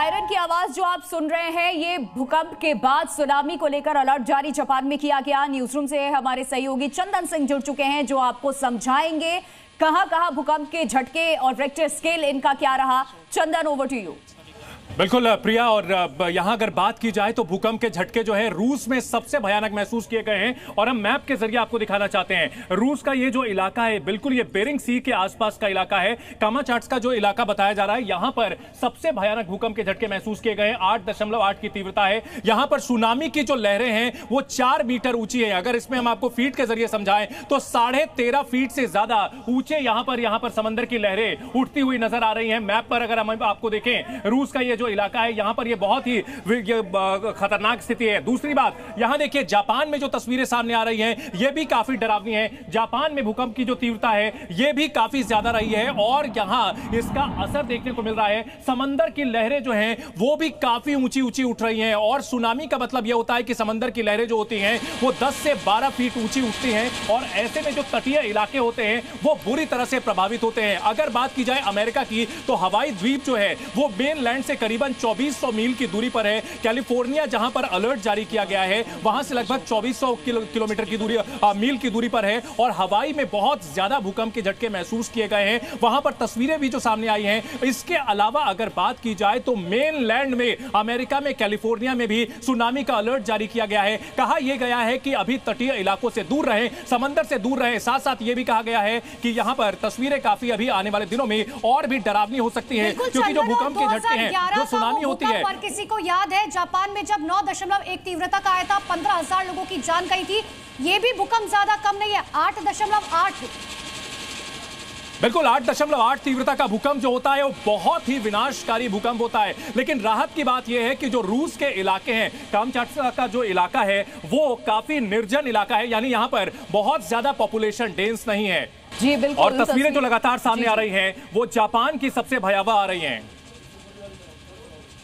Siren की आवाज जो आप सुन रहे हैं, ये भूकंप के बाद सुनामी को लेकर अलर्ट जारी जापान में किया गया। न्यूज रूम से हमारे सहयोगी चंदन सिंह जुड़ चुके हैं जो आपको समझाएंगे कहां कहां भूकंप के झटके और रिक्टर स्केल इनका क्या रहा। चंदन, ओवर टू यू। बिल्कुल प्रिया, और यहां अगर बात की जाए तो भूकंप के झटके जो है रूस में सबसे भयानक महसूस किए गए हैं और हम मैप के जरिए आपको दिखाना चाहते हैं। रूस का ये जो इलाका है, बिल्कुल ये बेरिंग सी के आसपास का इलाका है। कामाचाट्स का जो इलाका बताया जा रहा है, यहां पर सबसे भयानक भूकंप के झटके महसूस किए गए हैं। 8.8 की तीव्रता है। यहां पर सुनामी की जो लहरें हैं वो 4 मीटर ऊंची है। अगर इसमें हम आपको फीट के जरिए समझाएं तो 13.5 फीट से ज्यादा ऊंचे यहां पर समंदर की लहरें उठती हुई नजर आ रही हैं। मैप पर अगर हम आपको देखें, रूस का ये जो इलाका है, यहां पर ये बहुत ही खतरनाक स्थिति है। दूसरी बात, यहां देखिए जापान में जो तस्वीरें सामने आ रही हैं, ये भी काफी डरावनी है। जापान में भूकंप की जो तीव्रता है ये भी काफी ज्यादा रही है और यहां इसका असर देखने को मिल रहा है। समंदर की लहरें जो हैं वो भी काफी ऊंची ऊंची उठ रही हैं और सुनामी का मतलब यह होता है कि समंदर की लहरें जो होती हैं वो 10 से 12 फीट ऊंची उठती हैं और ऐसे में जो तटीय इलाके होते हैं वो बुरी तरह से प्रभावित होते हैं। अगर बात की जाए अमेरिका की, तो हवाई द्वीप जो है वो मेनलैंड से करीबन 2400 मील की दूरी पर है। कैलिफोर्निया जहां पर अलर्ट जारी किया गया है, वहां से लगभग 2400 किलोमीटर की दूरी मील की दूरी पर है और हवाई में बहुत ज्यादा भूकंप के झटके महसूस किए गए हैं। वहां पर तस्वीरें भी जो सामने आई हैं। इसके अलावा अगर बात की जाए तो मेनलैंड में, अमेरिका में, कैलिफोर्निया में भी सुनामी का अलर्ट जारी किया गया है। कहा यह गया है कि अभी तटीय इलाकों से दूर रहें, समंदर से दूर रहें। साथ साथ यह भी कहा गया है कि यहां पर तस्वीरें काफी अभी आने वाले दिनों में और भी डरावनी हो सकती है, क्योंकि जो भूकंप के झटके हैं, जो सुनामी होती है। पर किसी को याद है जापान में जब 9.1 तीव्रता का आया था, 15,000 लोगों की जान गई थी। यह भी भूकंप ज्यादा कम नहीं है, 8.8। बिल्कुल 8.8 तीव्रता का भूकंप जो होता है वो बहुत ही विनाशकारी भूकंप होता है। लेकिन राहत की बात यह है कि जो रूस के इलाके हैं, कामचाट्का का जो इलाका है वो काफी निर्जन इलाका है, यानी यहां पर बहुत ज्यादा पॉपुलेशन डेंस नहीं है। जी बिल्कुल। और तस्वीरें जो लगातार सामने आ रही हैं वो जापान की सबसे भयावह आ रही हैं।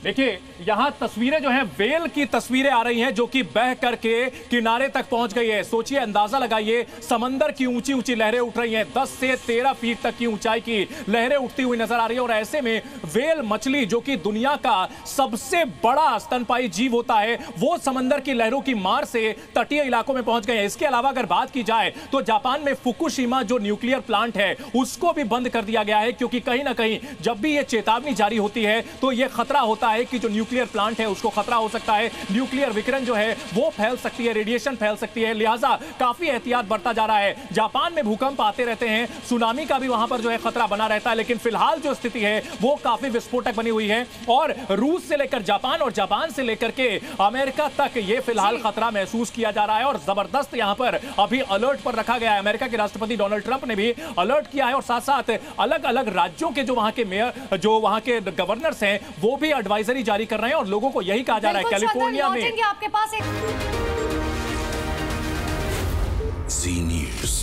देखिए यहां तस्वीरें जो हैं, वेल की तस्वीरें आ रही हैं जो कि बह करके किनारे तक पहुंच गई है। सोचिए, अंदाजा लगाइए, समंदर की ऊंची ऊंची लहरें उठ रही हैं। 10 से 13 फीट तक की ऊंचाई की लहरें उठती हुई नजर आ रही है और ऐसे में वेल मछली, जो कि दुनिया का सबसे बड़ा स्तनपाई जीव होता है, वो समंदर की लहरों की मार से तटीय इलाकों में पहुंच गए हैं। इसके अलावा अगर बात की जाए तो जापान में फुकुशिमा जो न्यूक्लियर प्लांट है उसको भी बंद कर दिया गया है, क्योंकि कहीं ना कहीं जब भी यह चेतावनी जारी होती है तो यह खतरा होता है कि जो न्यूक्लियर प्लांट है उसको खतरा हो सकता है, न्यूक्लियर विकिरण जो है वो फैल सकती है, रेडिएशन फैल सकती है। लिहाजा काफी एहतियात बरता जा रहा है। जापान में भूकंप आते रहते हैं, सुनामी का भी वहां पर जो है खतरा बना रहता है, लेकिन फिलहाल जो स्थिति है वो काफी विस्फोटक बनी हुई है और रूस से लेकर जापान और जापान से लेकर के अमेरिका तक ये फिलहाल खतरा महसूस किया जा रहा है और जबरदस्त यहां पर अभी अलर्ट पर रखा गया है। अमेरिका के राष्ट्रपति डोनाल्ड ट्रंप ने भी अलर्ट किया है और साथ साथ अलग अलग राज्यों के जो वहां के मेयर, जो वहां के गवर्नर्स हैं, वो भी एडवाइजरी जारी कर रहे हैं और लोगों को यही कहा जा रहा है कैलिफोर्निया में। आपके पास एक Z News।